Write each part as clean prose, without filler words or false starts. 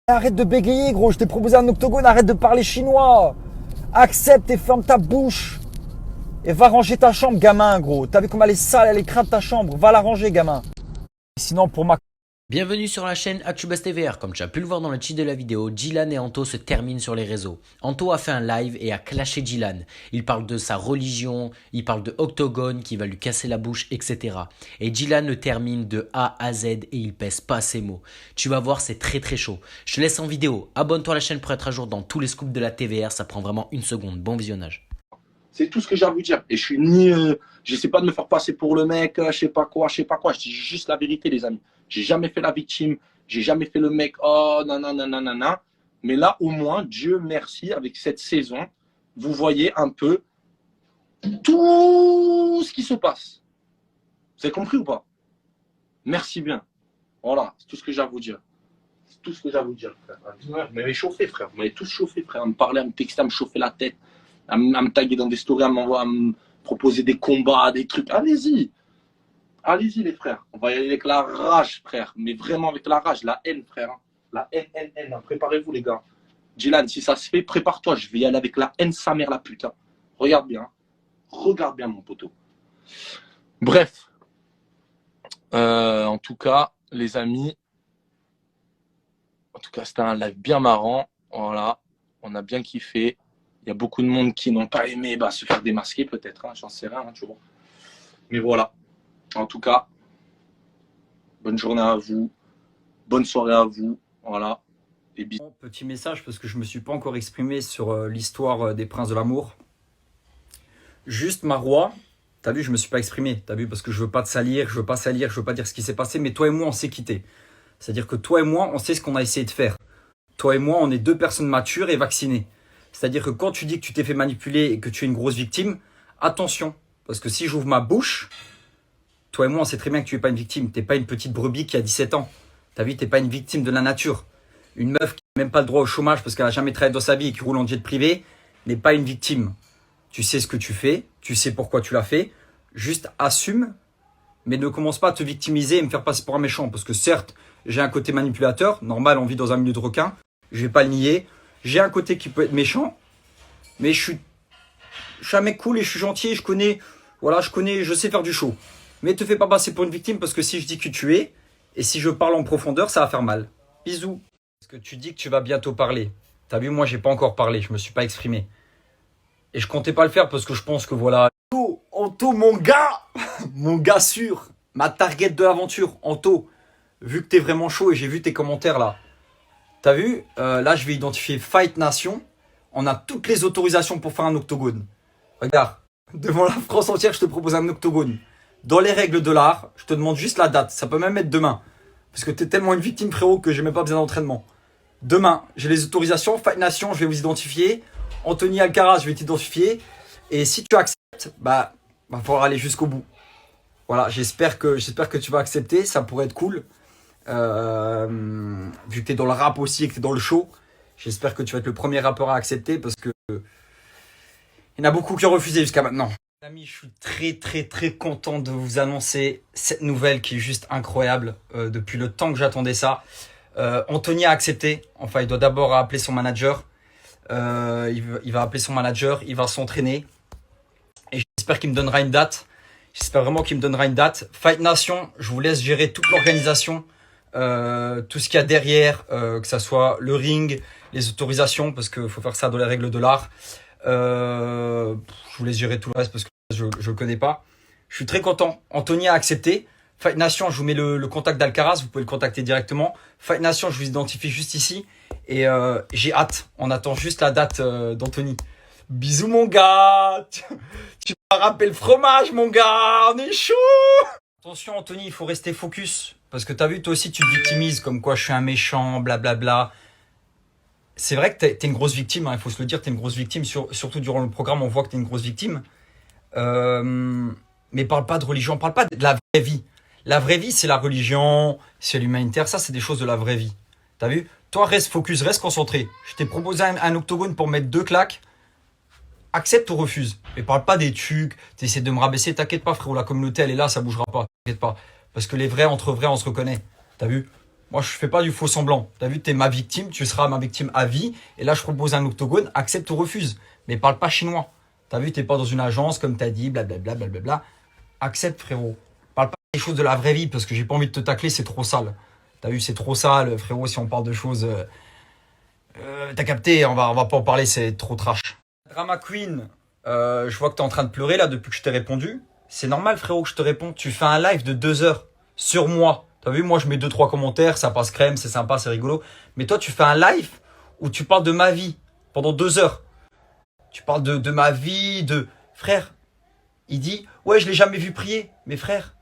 Arrête de bégayer, gros. Je t'ai proposé un octogone. Arrête de parler chinois. Accepte et ferme ta bouche. Et va ranger ta chambre, gamin, gros. T'as vu comment elle est sale, elle est crade ta chambre. Va la ranger, gamin. Sinon, pour ma... Bienvenue sur la chaîne ActuBuzz TVR. Comme tu as pu le voir dans le titre de la vidéo, Dylan et Anto se terminent sur les réseaux. Anto a fait un live et a clashé Dylan. Il parle de sa religion, il parle de Octogone qui va lui casser la bouche, etc. Et Dylan le termine de A à Z et il pèse pas ses mots. Tu vas voir, c'est très très chaud. Je te laisse en vidéo. Abonne-toi à la chaîne pour être à jour dans tous les scoops de la TVR. Ça prend vraiment une seconde. Bon visionnage. C'est tout ce que j'ai à vous dire. Et je suis ni... j'essaie pas de me faire passer pour le mec, je sais pas quoi. Je dis juste la vérité, les amis. J'ai jamais fait la victime. J'ai jamais fait le mec, oh, nanana. Mais là, au moins, Dieu merci, avec cette saison, vous voyez un peu tout ce qui se passe. Vous avez compris ou pas? Merci bien. Voilà, c'est tout ce que j'ai à vous dire. C'est tout ce que j'ai à vous dire, frère. Vous m'avez chauffé, frère. Vous m'avez tous chauffé, frère. À me parler, à me texter, à me chauffer la tête. À me taguer dans des stories, à me proposer des combats, des trucs. Allez-y. Allez-y, les frères. On va y aller avec la rage, frère. Mais vraiment avec la rage, la haine, frère. La haine. Préparez-vous, les gars. Dylan, si ça se fait, prépare-toi. Je vais y aller avec la haine, sa mère, la putain. Regarde bien. Regarde bien, mon poteau. Bref. En tout cas, les amis. En tout cas, c'était un live bien marrant. Voilà. On a bien kiffé. Il y a beaucoup de monde qui n'ont pas aimé se faire démasquer, peut-être. Hein, j'en sais rien, tu vois. Mais voilà. En tout cas, bonne journée à vous. Bonne soirée à vous. Voilà. Et bisous. Petit message, parce que je ne me suis pas encore exprimé sur l'histoire des Princes de l'amour. Juste, Marois, t'as vu, je ne me suis pas exprimé. T'as vu, parce que je veux pas te salir, je veux pas dire ce qui s'est passé. Mais toi et moi, on s'est quittés. C'est-à-dire que toi et moi, on sait ce qu'on a essayé de faire. Toi et moi, on est deux personnes matures et vaccinées. C'est-à-dire que quand tu dis que tu t'es fait manipuler et que tu es une grosse victime, attention. Parce que si j'ouvre ma bouche, toi et moi, on sait très bien que tu n'es pas une victime. Tu n'es pas une petite brebis qui a 17 ans. Tu as vu, tu n'es pas une victime de la nature. Une meuf qui n'a même pas le droit au chômage parce qu'elle n'a jamais travaillé dans sa vie et qui roule en jet privé n'est pas une victime. Tu sais ce que tu fais, tu sais pourquoi tu l'as fait. Juste assume, mais ne commence pas à te victimiser et me faire passer pour un méchant. Parce que certes, j'ai un côté manipulateur. Normal, on vit dans un milieu de requins. Je ne vais pas le nier. J'ai un côté qui peut être méchant, mais je suis un mec cool et je suis gentil et je sais faire du show. Mais te fais pas passer pour une victime parce que si je dis que tu es, et si je parle en profondeur, ça va faire mal. Bisous. Parce que tu dis que tu vas bientôt parler. T'as vu, moi j'ai pas encore parlé, je me suis pas exprimé. Et je comptais pas le faire parce que je pense que voilà. Anto, mon gars, mon gars sûr, ma target de l'aventure, Anto, vu que t'es vraiment chaud et j'ai vu tes commentaires là. T'as vu, là je vais identifier Fight Nation. On a toutes les autorisations pour faire un octogone. Regarde, devant la France entière, je te propose un octogone. Dans les règles de l'art, je te demande juste la date. Ça peut même être demain. Parce que t'es tellement une victime, frérot, que j'ai même pas besoin d'entraînement. Demain, j'ai les autorisations. Fight Nation, je vais vous identifier. Anthony Alcaraz, je vais t'identifier. Et si tu acceptes, va falloir aller jusqu'au bout. Voilà, j'espère que tu vas accepter. Ça pourrait être cool. Vu que tu es dans le rap aussi et que tu es dans le show, j'espère que tu vas être le premier rappeur à accepter parce que il y en a beaucoup qui ont refusé jusqu'à maintenant. Les amis, je suis très très très content de vous annoncer cette nouvelle qui est juste incroyable. Depuis le temps que j'attendais ça, Anthony a accepté. Enfin, il doit d'abord appeler son manager. Il va appeler son manager, il va s'entraîner et j'espère qu'il me donnera une date. J'espère vraiment qu'il me donnera une date. Fight Nation, je vous laisse gérer toute l'organisation. Tout ce qu'il y a derrière, que ça soit le ring, les autorisations, parce qu'il faut faire ça dans les règles de l'art. Je vous laisse gérer tout le reste parce que je ne connais pas. Je suis très content. Anthony a accepté. Fight Nation, je vous mets le contact d'Alcaraz, vous pouvez le contacter directement. Fight Nation, je vous identifie juste ici. Et j'ai hâte. On attend juste la date d'Anthony. Bisous mon gars. Tu vas râper le fromage mon gars. On est chaud. Attention Anthony, il faut rester focus. Parce que t'as vu, toi aussi tu te victimises comme quoi je suis un méchant, blablabla. C'est vrai que t'es une grosse victime, hein, il faut se le dire, t'es une grosse victime. Surtout durant le programme, on voit que t'es une grosse victime. Mais parle pas de religion, parle pas de la vraie vie. La vraie vie, c'est la religion, c'est l'humanitaire, ça c'est des choses de la vraie vie. T'as vu? Toi, reste focus, reste concentré. Je t'ai proposé un octogone pour mettre 2 claques. Accepte ou refuse. Mais parle pas des trucs, t'essaies de me rabaisser, t'inquiète pas frérot, la communauté elle est là, ça bougera pas, t'inquiète pas. Parce que les vrais, entre vrais, on se reconnaît. T'as vu? Moi, je fais pas du faux semblant. T'as vu, t'es ma victime, tu seras ma victime à vie. Et là, je propose un octogone, accepte ou refuse. Mais parle pas chinois. T'as vu, t'es pas dans une agence, comme t'as dit, blablabla, blablabla. Accepte, frérot. Parle pas des choses de la vraie vie, parce que j'ai pas envie de te tacler, c'est trop sale. T'as vu, c'est trop sale, frérot, si on parle de choses... t'as capté, on va pas en parler, c'est trop trash. Drama Queen, je vois que t'es en train de pleurer, là, depuis que je t'ai répondu. C'est normal, frérot, que je te réponds. Tu fais un live de 2 heures sur moi. T'as vu, moi, je mets 2-3 commentaires, ça passe crème, c'est sympa, c'est rigolo. Mais toi, tu fais un live où tu parles de ma vie pendant 2 heures. Tu parles de ma vie, de... Frère, il dit, ouais, je l'ai jamais vu prier. Mais frère,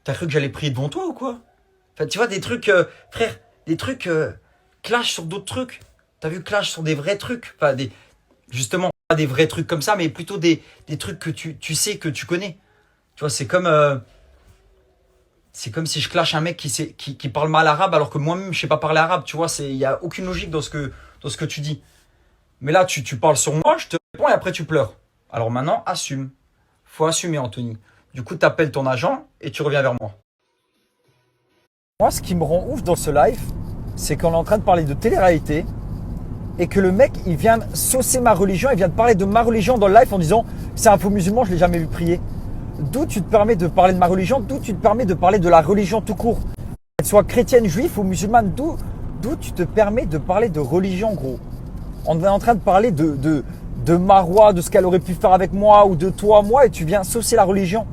t'as cru que j'allais prier devant toi ou quoi? Enfin, tu vois, des trucs, frère, des trucs clash sur d'autres trucs. T'as vu, clash sur des vrais trucs. Enfin, justement, pas des vrais trucs comme ça, mais plutôt des trucs que tu sais, que tu connais. Tu vois, c'est comme si je clash un mec qui parle mal arabe alors que moi-même, je sais pas parler arabe. Tu vois, il y a aucune logique dans ce que tu dis. Mais là, tu parles sur moi, je te réponds et après tu pleures. Alors maintenant, assume. Faut assumer, Anthony. Du coup, t'appelles ton agent et tu reviens vers moi. Moi, ce qui me rend ouf dans ce live, c'est qu'on est en train de parler de télé-réalité et que le mec, il vient saucer ma religion, il vient de parler de ma religion dans le live en disant c'est un faux musulman, je l'ai jamais vu prier. D'où tu te permets de parler de ma religion, d'où tu te permets de parler de la religion tout court. Qu'elle soit chrétienne, juive ou musulmane, d'où tu te permets de parler de religion, gros. On est en train de parler de Marois, de ce qu'elle aurait pu faire avec moi ou de toi, moi, et tu viens saucer la religion.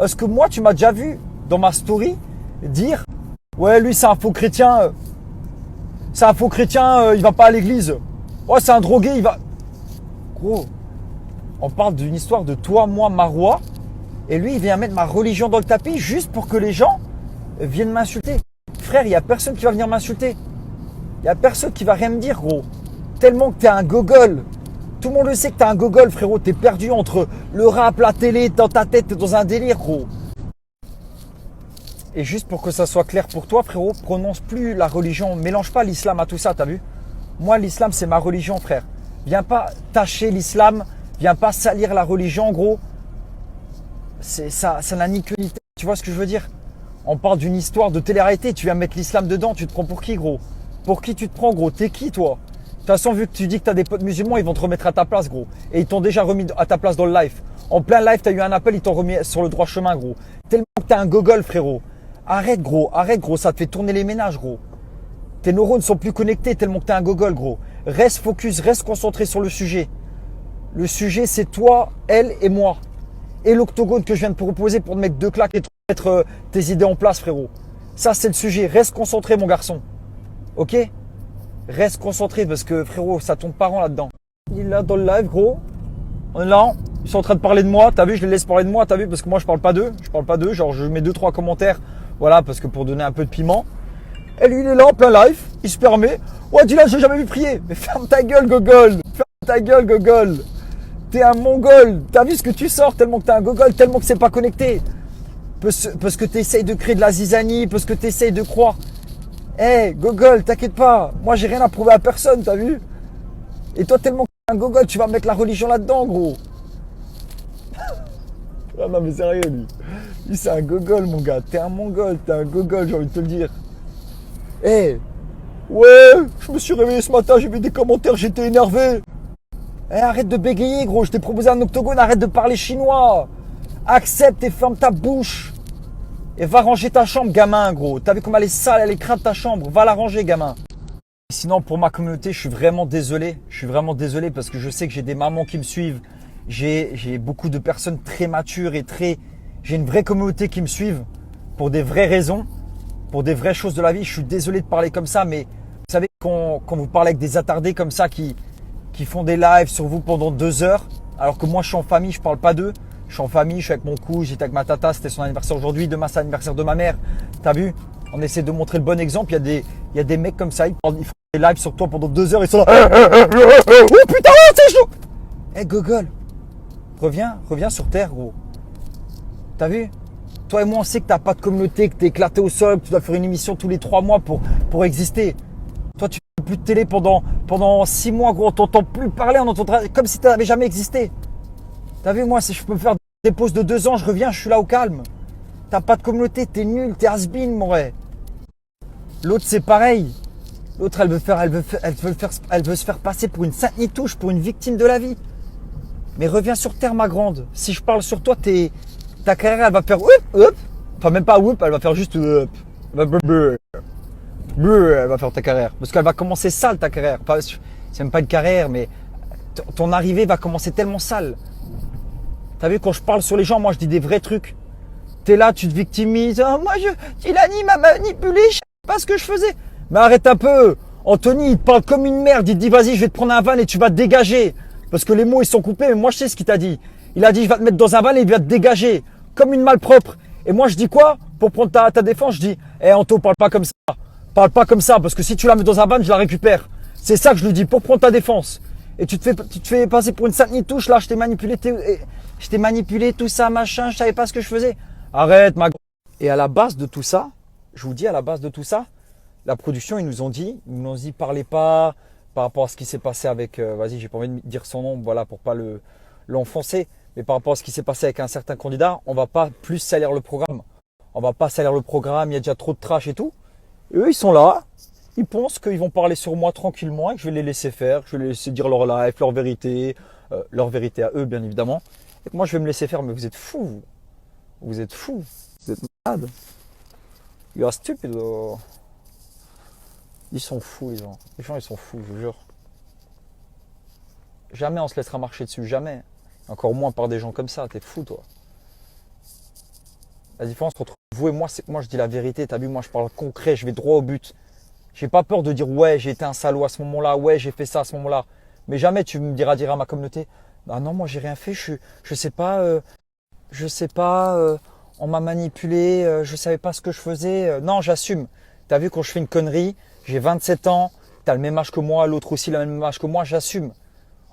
Est-ce que moi, tu m'as déjà vu dans ma story dire ouais, lui, c'est un faux chrétien. Il va pas à l'église. Ouais, c'est un drogué, il va... Gros, on parle d'une histoire de toi, moi, Marois. Et lui, il vient mettre ma religion dans le tapis juste pour que les gens viennent m'insulter. Frère, il n'y a personne qui va venir m'insulter. Il n'y a personne qui va rien me dire, gros. Tellement que t'es un gogol. Tout le monde le sait que t'es un gogol, frérot. T'es perdu entre le rap, la télé, dans ta tête, t'es dans un délire, gros. Et juste pour que ça soit clair pour toi, frérot, prononce plus la religion. Mélange pas l'islam à tout ça, t'as vu? Moi, l'islam, c'est ma religion, frère. Viens pas tâcher l'islam. Viens pas salir la religion, gros. Ça n'a ni queue ni tête. Tu vois ce que je veux dire? On parle d'une histoire de télé-réalité. Tu viens mettre l'islam dedans. Tu te prends pour qui, gros? Pour qui tu te prends, gros? T'es qui, toi? De toute façon, vu que tu dis que t'as des potes musulmans, ils vont te remettre à ta place, gros. Et ils t'ont déjà remis à ta place dans le live. En plein live, t'as eu un appel, ils t'ont remis sur le droit chemin, gros. Tellement que t'es un gogol, frérot. Arrête, gros. Ça te fait tourner les ménages, gros. Tes neurones sont plus connectés tellement que t'es un gogol, gros. Reste focus, reste concentré sur le sujet. Le sujet, c'est toi, elle et moi. Et l'octogone que je viens de te proposer pour te mettre 2 claques et te mettre tes idées en place, frérot. Ça, c'est le sujet. Reste concentré, mon garçon. Ok? Reste concentré parce que, frérot, ça tombe pas rond là-dedans. Il est là dans le live, gros. On est là. Ils sont en train de parler de moi. T'as vu, je les laisse parler de moi. T'as vu, parce que moi, je parle pas d'eux. Genre, je mets 2-3 commentaires. Voilà, parce que pour donner un peu de piment. Et lui, il est là en plein live. Il se permet. Ouais, Dylan, j'ai jamais vu prier. Mais ferme ta gueule, gogol. Ferme ta gueule, gogol. T'es un mongol. T'as vu ce que tu sors tellement que t'es un gogol, tellement que c'est pas connecté. Parce que t'essayes de créer de la zizanie, parce que t'essayes de croire. Eh, gogol, t'inquiète pas. Moi, j'ai rien à prouver à personne, t'as vu? Et toi, tellement que t'es un gogol, tu vas mettre la religion là-dedans, gros. Ah non, mais sérieux, lui. Lui, c'est un gogol, mon gars. T'es un mongol, t'es un gogol, j'ai envie de te le dire. Eh, ouais, je me suis réveillé ce matin, j'ai vu des commentaires, j'étais énervé. Eh, arrête de bégayer, gros. Je t'ai proposé un octogone, arrête de parler chinois. Accepte et ferme ta bouche. Et va ranger ta chambre, gamin, gros. T'as vu comme elle est sale, elle est crade ta chambre. Va la ranger, gamin. Sinon, pour ma communauté, je suis vraiment désolé. Je suis vraiment désolé parce que je sais que j'ai des mamans qui me suivent. J'ai beaucoup de personnes très matures et j'ai une vraie communauté qui me suivent pour des vraies raisons, pour des vraies choses de la vie. Je suis désolé de parler comme ça, mais vous savez, quand vous parlez avec des attardés comme ça qui font des lives sur vous pendant 2 heures, alors que moi, je suis en famille, je parle pas d'eux. Je suis en famille, je suis avec mon cou, j'étais avec ma tata, c'était son anniversaire aujourd'hui, demain c'est l'anniversaire de ma mère. T'as vu? On essaie de montrer le bon exemple. Il y a des mecs comme ça, ils font des lives sur toi pendant 2 heures, ils sont là. Oh putain, c'est chaud! Eh gogol, reviens sur terre, gros. T'as vu? Toi et moi, on sait que t'as pas de communauté, que t'es éclaté au sol, que tu dois faire une émission tous les 3 mois pour exister. Toi, tu fais plus de télé pendant 6 mois, gros. On t'entend plus parler, on entendra comme si t'avais jamais existé. T'as vu, moi, si je peux me faire des pauses de 2 ans, je reviens, je suis là au calme. T'as pas de communauté, t'es nul, t'es has-been, mon vrai. L'autre, c'est pareil. L'autre, elle veut se faire passer pour une sainte nitouche, pour une victime de la vie. Mais reviens sur terre, ma grande. Si je parle sur toi, ta carrière, elle va faire whoop. Enfin, même pas whoop, elle va faire juste whoop. Elle va faire ta carrière. Parce qu'elle va commencer sale, ta carrière. C'est même pas une carrière, mais ton arrivée va commencer tellement sale. T'as vu, quand je parle sur les gens, moi, je dis des vrais trucs. T'es là, tu te victimises. Oh, Djilani m'a manipulé, je sais pas ce que je faisais. Mais arrête un peu. Anthony, il te parle comme une merde. Il te dit, vas-y, je vais te prendre un van et tu vas te dégager. Parce que les mots, ils sont coupés. Mais moi, je sais ce qu'il t'a dit. Il a dit, je vais te mettre dans un van et il va te dégager. Comme une malpropre. Et moi, je dis quoi? Pour prendre ta défense, je dis, Anto, parle pas comme ça. Parle pas comme ça. Parce que si tu la mets dans un van, je la récupère. C'est ça que je lui dis, pour prendre ta défense. Et tu te fais passer pour une sainte nitouche. Là, je t'ai manipulé, tout ça, machin. Je savais pas ce que je faisais. Arrête, ma. Et à la base de tout ça, je vous dis, à la base de tout ça, la production, ils nous ont dit, parlez pas par rapport à ce qui s'est passé avec, vas-y, j'ai pas envie de dire son nom, voilà, pour pas l'enfoncer, mais par rapport à ce qui s'est passé avec un certain candidat, on va pas plus salir le programme. On va pas salir le programme, il y a déjà trop de trash et tout. Et eux, ils sont là, ils pensent qu'ils vont parler sur moi tranquillement et que je vais les laisser faire, je vais les laisser dire leur life, leur vérité à eux, bien évidemment. Et que moi, je vais me laisser faire, mais vous êtes fous. Vous êtes fous. Vous êtes malades. You are stupid. Ils sont fous, les gens. Les gens, ils sont fous, je vous jure. Jamais on se laissera marcher dessus, jamais. Encore moins par des gens comme ça, t'es fou, toi. La différence entre vous et moi, c'est que moi, je dis la vérité. T'as vu, moi, je parle concret, je vais droit au but. J'ai pas peur de dire, ouais, j'ai été un salaud à ce moment-là, ouais, j'ai fait ça à ce moment-là. Mais jamais tu me diras dire à ma communauté, ah non, moi, j'ai rien fait, je sais pas, on m'a manipulé, je savais pas ce que je faisais. Non, j'assume. T'as vu, quand je fais une connerie, j'ai 27 ans, t'as le même âge que moi, l'autre aussi le même âge que moi, j'assume.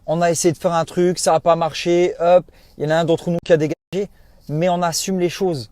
On a essayé de faire un truc, ça n'a pas marché, hop, il y en a un d'entre nous qui a dégagé, mais on assume les choses.